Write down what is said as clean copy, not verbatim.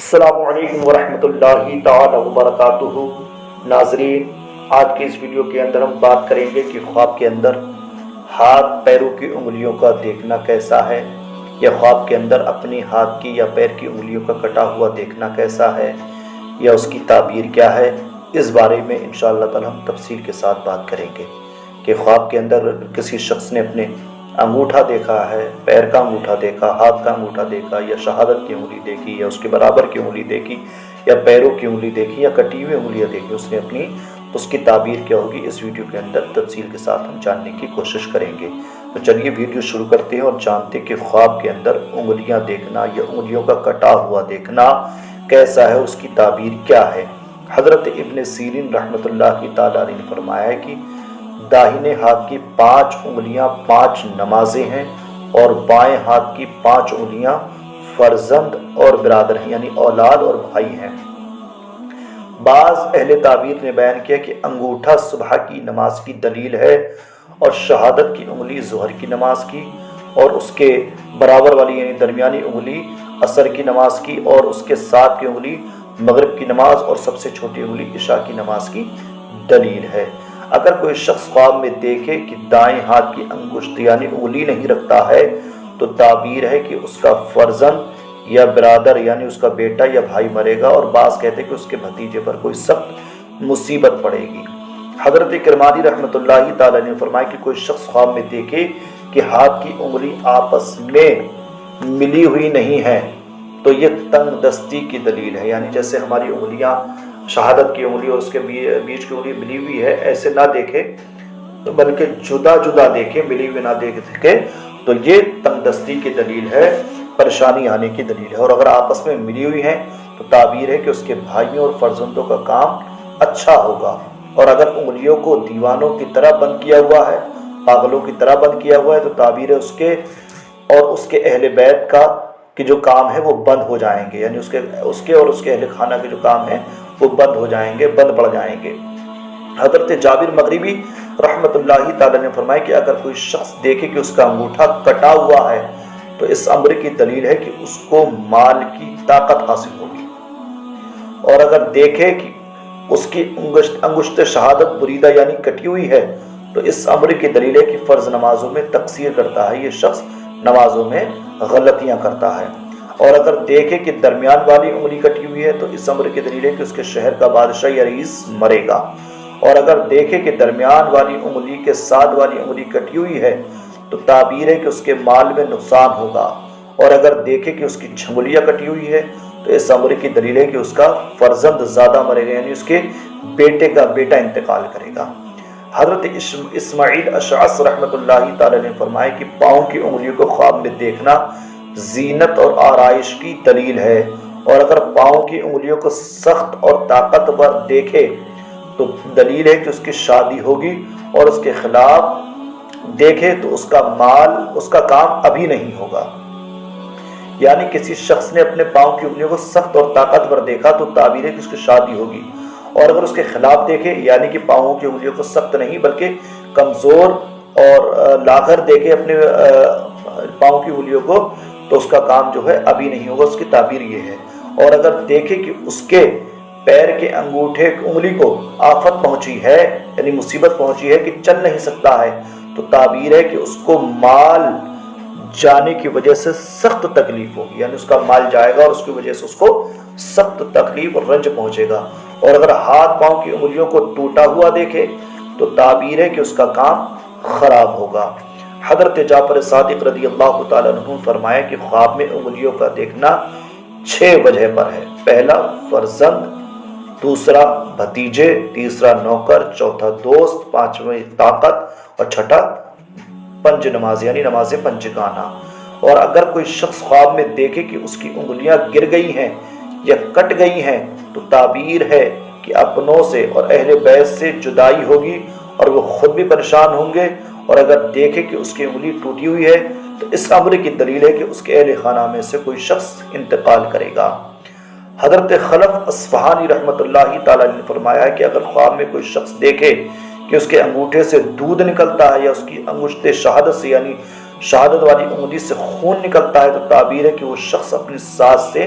السلام علیکم ورحمۃ اللہ تعالی وبرکاتہ۔ ناظرین، آج کے اس ویڈیو کے اندر ہم بات کریں گے کہ خواب کے اندر ہاتھ پیروں کی انگلیوں کا دیکھنا کیسا ہے، یا خواب کے اندر اپنی ہاتھ کی یا پیر کی انگلیوں کا کٹا ہوا دیکھنا کیسا ہے، یا اس کی تعبیر کیا ہے۔ اس بارے میں انشاءاللہ تعالی ہم تفصیل کے ساتھ بات کریں گے کہ خواب کے اندر کسی شخص نے اپنے انگوٹھا دیکھا ہے، پیر کا انگوٹھا دیکھا، ہاتھ کا انگوٹھا دیکھا، یا شہادت کی انگلی دیکھی، یا اس کے برابر کی انگلی دیکھی، یا پیروں کی انگلی دیکھی، یا کٹی ہوئی انگلیاں دیکھی، اس کی تعبیر کیا ہوگی، اس ویڈیو کے اندر تفصیل کے ساتھ ہم جاننے کی کوشش کریں گے۔ تو چلیے ویڈیو شروع کرتے ہیں اور جانتے ہیں کہ خواب کے اندر انگلیاں دیکھنا یا انگلیوں کا کٹا ہوا دیکھنا کیسا ہے، اس کی تعبیر کیا ہے۔ حضرت ابن سیرین رحمۃ اللہ تعالیٰ علیہ نے فرمایا ہے کہ داہنے ہاتھ کی 5 انگلیاں 5 نمازیں ہیں، اور بائیں ہاتھ کی 5 انگلیاں فرزند اور برادر ہیں، یعنی اولاد اور بھائی ہیں۔ بعض اہل تعبیر نے بیان کیا کہ انگوٹھا صبح کی نماز کی دلیل ہے، اور شہادت کی انگلی ظہر کی نماز کی، اور اس کے برابر والی یعنی درمیانی انگلی عصر کی نماز کی، اور اس کے ساتھ کی انگلی مغرب کی نماز، اور سب سے چھوٹی انگلی عشاء کی نماز کی دلیل ہے۔ اگر کوئی شخص خواب میں دیکھے کہ دائیں ہاتھ کی انگشت یعنی انگلی نہیں رکھتا ہے، تو تعبیر ہے کہ اس کا فرزند یا برادر یعنی اس کا بیٹا یا بھائی مرے گا، اور بعض کہتے ہیں کہ اس کے بھتیجے پر کوئی سخت مصیبت پڑے گی۔ حضرت کرمانی رحمۃ اللہ تعالی نے فرمایا کہ کوئی شخص خواب میں دیکھے کہ ہاتھ کی انگلی آپس میں ملی ہوئی نہیں ہے، تو یہ تنگ دستی کی دلیل ہے، یعنی جیسے ہماری انگلیاں شہادت کی انگلی اور اس کے بیچ کی انگلی ملی ہوئی ہے، ایسے نہ دیکھے بلکہ جدا جدا دیکھے، ملی ہوئی نہ دیکھے، تو یہ تنگ دستی کی دلیل ہے، پریشانی آنے کی دلیل ہے۔ اور اگر آپس میں ملی ہوئی ہیں تو تعبیر ہے کہ اس کے بھائیوں اور فرزندوں کا کام اچھا ہوگا۔ اور اگر انگلیوں کو دیوانوں کی طرح بند کیا ہوا ہے، پاگلوں کی طرح بند کیا ہوا ہے، تو تعبیر ہے اس کے اہل بیت کا کہ جو کام ہے وہ بند ہو جائیں گے، یعنی اس کے اور اس کے اہل خانہ کے جو کام ہیں وہ بند ہو جائیں گے، بند پڑ جائیں گے۔ حضرت جابر مغربی رحمۃ اللہ تعالی نے فرمایا کہ اگر کوئی شخص دیکھے کہ اس کا انگوٹھا کٹا ہوا ہے، تو اس امر کی دلیل ہے کہ اس کو مال کی طاقت حاصل ہوگی۔ اور اگر دیکھے کہ اس کی انگشت شہادت بریدہ یعنی کٹی ہوئی ہے، تو اس امر کی دلیل ہے کہ فرض نمازوں میں تقصیر کرتا ہے، یہ شخص نمازوں میں غلطیاں کرتا ہے۔ اور اگر دیکھے کہ درمیان والی انگلی کٹی ہوئی ہے، تو اس امر کی دلیل ہے کہ اس کے شہر کا بادشاہ یا رئیس مرے گا۔ اور اگر دیکھے کہ درمیان والی انگلی کے ساتھ والی انگلی کٹی ہوئی ہے، تو تعبیر ہے کہ اس کے مال میں نقصان ہوگا۔ اور اگر دیکھے کہ اس کی جھنگلیاں کٹی ہوئی ہے، تو اس امر کی دلیل ہے کہ اس کا فرزند زیادہ مرے گا، یعنی اس کے بیٹے کا بیٹا انتقال کرے گا۔ حضرت اسماعیل اشعث رحمۃ اللہ تعالی نے فرمایا کہ پاؤں کی انگلیوں کو خواب میں دیکھنا زینت اور آرائش کی دلیل ہے، اور اگر پاؤں کی انگلیوں کو سخت اور طاقتور دیکھے تو دلیل ہے کہ اس کی شادی ہوگی، اور اس کے خلاف دیکھے تو اس کا کام ابھی نہیں ہوگا۔ یعنی کسی شخص نے اپنے پاؤں کی انگلیوں کو سخت اور طاقتور دیکھا تو تعبیر ہے کہ اس کی شادی ہوگی، اور اگر اس کے خلاف دیکھے یعنی کہ پاؤں کی انگلیوں کو سخت نہیں بلکہ کمزور اور لاغر دیکھے اپنے پاؤں کی انگلیوں کو، تو اس کا کام جو ہے ابھی نہیں ہوگا، اس کی تعبیر یہ ہے۔ اور اگر دیکھے کہ اس کے پیر کے انگوٹھے انگلی کو آفت پہنچی ہے، یعنی مصیبت پہنچی ہے کہ چل نہیں سکتا ہے، تو تعبیر ہے کہ اس کو مال جانے کی وجہ سے سخت تکلیف ہوگی، یعنی اس کا مال جائے گا اور اس کی وجہ سے اس کو سخت تکلیف اور رنج پہنچے گا۔ اور اگر ہاتھ پاؤں کی انگلیوں کو ٹوٹا ہوا دیکھے تو تعبیر ہے کہ اس کا کام خراب ہوگا۔ حضرت جعفر صادق رضی اللہ تعالیٰ عنہ فرمایا کہ خواب میں انگلیوں کا دیکھنا 6 وجہ پر ہے۔ پہلا فرزند، دوسرا بھتیجے، تیسرا نوکر، چوتھا دوست، پانچویں طاقت، اور چھٹا پنج نماز یعنی نماز پنجگانہ۔ اور اگر کوئی شخص خواب میں دیکھے کہ اس کی انگلیاں گر گئی ہیں یا کٹ گئی ہیں، تو تعبیر ہے کہ اپنوں سے اور اہل بیت سے جدائی ہوگی، اور وہ خود بھی پریشان ہوں گے۔ اور اگر دیکھے کہ اس کی انگلی ٹوٹی ہوئی ہے، تو اس امر کی دلیل ہے کہ اس کے اہل خانہ میں سے کوئی شخص انتقال کرے گا۔ حضرت خلف اصفہانی رحمۃ اللہ تعالی نے فرمایا کہ اگر خواب میں کوئی شخص دیکھے کہ اس کے انگوٹھے سے دودھ نکلتا ہے، یا اس کی انگشت شہادت سے یعنی شہادت والی انگلی سے خون نکلتا ہے، تو تعبیر ہے کہ وہ شخص اپنی ساس سے